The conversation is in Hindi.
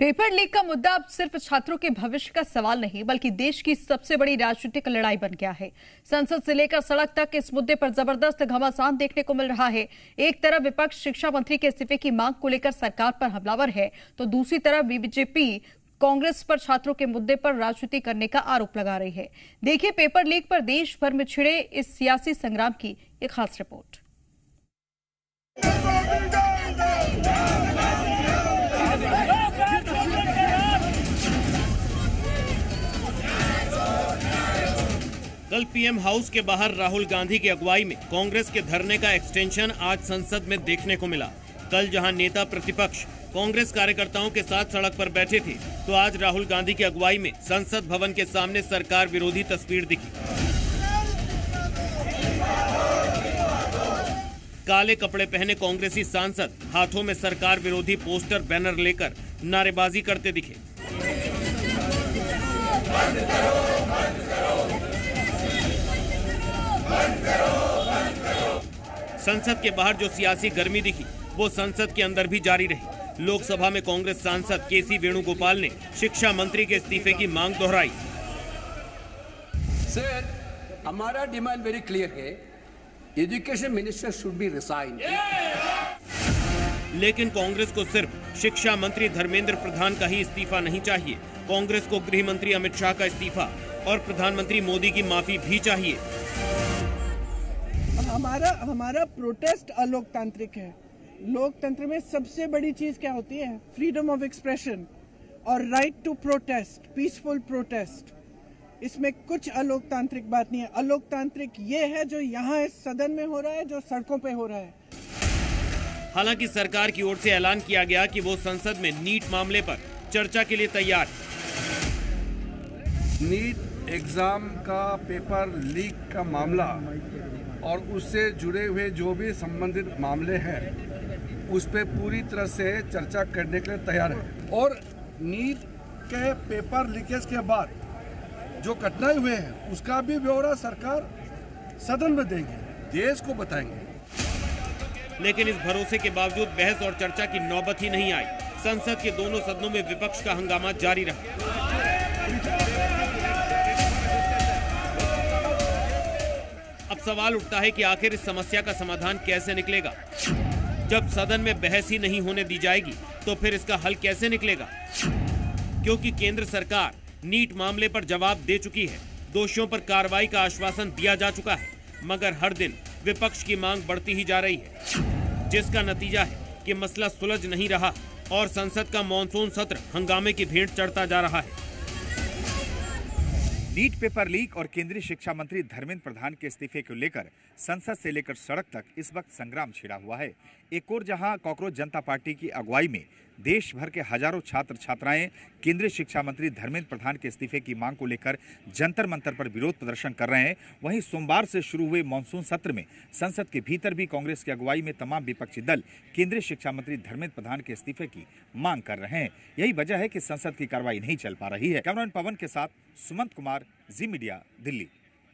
पेपर लीक का मुद्दा अब सिर्फ छात्रों के भविष्य का सवाल नहीं बल्कि देश की सबसे बड़ी राजनीतिक लड़ाई बन गया है। संसद से लेकर सड़क तक इस मुद्दे पर जबरदस्त घमासान देखने को मिल रहा है। एक तरफ विपक्ष शिक्षा मंत्री के इस्तीफे की मांग को लेकर सरकार पर हमलावर है, तो दूसरी तरफ बीजेपी कांग्रेस पर छात्रों के मुद्दे पर राजनीति करने का आरोप लगा रही है। देखिए पेपर लीक पर देश भर में छिड़े इस सियासी संग्राम की एक खास रिपोर्ट। कल पीएम हाउस के बाहर राहुल गांधी की अगुवाई में कांग्रेस के धरने का एक्सटेंशन आज संसद में देखने को मिला। कल जहां नेता प्रतिपक्ष कांग्रेस कार्यकर्ताओं के साथ सड़क पर बैठे थे, तो आज राहुल गांधी की अगुवाई में संसद भवन के सामने सरकार विरोधी तस्वीर दिखी। काले कपड़े पहने कांग्रेसी सांसद हाथों में सरकार विरोधी पोस्टर बैनर लेकर नारेबाजी करते दिखे। संसद के बाहर जो सियासी गर्मी दिखी वो संसद के अंदर भी जारी रही। लोकसभा में कांग्रेस सांसद केसी वेणुगोपाल ने शिक्षा मंत्री के इस्तीफे की मांग दोहराई। सर, हमारा डिमांड वेरी क्लियर है, education minister should be resign. लेकिन कांग्रेस को सिर्फ शिक्षा मंत्री धर्मेंद्र प्रधान का ही इस्तीफा नहीं चाहिए। कांग्रेस को गृह मंत्री अमित शाह का इस्तीफा और प्रधानमंत्री मोदी की माफी भी चाहिए। हमारा प्रोटेस्ट अलोकतांत्रिक है। लोकतंत्र में सबसे बड़ी चीज क्या होती है? फ्रीडम ऑफ एक्सप्रेशन और right to protest, peaceful protest. इसमें कुछ अलोकतांत्रिक बात नहीं है। अलोकतांत्रिक ये है जो यहाँ इस सदन में हो रहा है, जो सड़कों पे हो रहा है। हालांकि सरकार की ओर से ऐलान किया गया कि वो संसद में नीट मामले पर चर्चा के लिए तैयार है। नीट एग्जाम का पेपर लीक का मामला और उससे जुड़े हुए जो भी संबंधित मामले हैं उस पर पूरी तरह से चर्चा करने के लिए तैयार है। और नीट के पेपर लीकेज के बाद जो घटनाएं हुए हैं उसका भी ब्यौरा सरकार सदन में देंगे, देश को बताएंगे। लेकिन इस भरोसे के बावजूद बहस और चर्चा की नौबत ही नहीं आई। संसद के दोनों सदनों में विपक्ष का हंगामा जारी रहा। अब सवाल उठता है कि आखिर इस समस्या का समाधान कैसे निकलेगा। जब सदन में बहस ही नहीं होने दी जाएगी तो फिर इसका हल कैसे निकलेगा? क्योंकि केंद्र सरकार नीट मामले पर जवाब दे चुकी है, दोषियों पर कार्रवाई का आश्वासन दिया जा चुका है, मगर हर दिन विपक्ष की मांग बढ़ती ही जा रही है, जिसका नतीजा है कि मसला सुलझ नहीं रहा और संसद का मॉनसून सत्र हंगामे की भेंट चढ़ता जा रहा है। नीट पेपर लीक और केंद्रीय शिक्षा मंत्री धर्मेंद्र प्रधान के इस्तीफे को लेकर संसद से लेकर सड़क तक इस वक्त संग्राम छिड़ा हुआ है। एक और जहां कॉकरोच जनता पार्टी की अगुवाई में देश भर के हजारों छात्र छात्राएं केंद्रीय शिक्षा मंत्री धर्मेंद्र प्रधान के इस्तीफे की मांग को लेकर जंतर मंतर पर विरोध प्रदर्शन कर रहे हैं, वहीं सोमवार से शुरू हुए मानसून सत्र में संसद के भीतर भी कांग्रेस की अगुवाई में तमाम विपक्षी दल केंद्रीय शिक्षा मंत्री धर्मेंद्र प्रधान के इस्तीफे की मांग कर रहे हैं। यही वजह है कि संसद की कार्रवाई नहीं चल पा रही है। कैमरामैन पवन के साथ सुमंत कुमार, जी मीडिया, दिल्ली।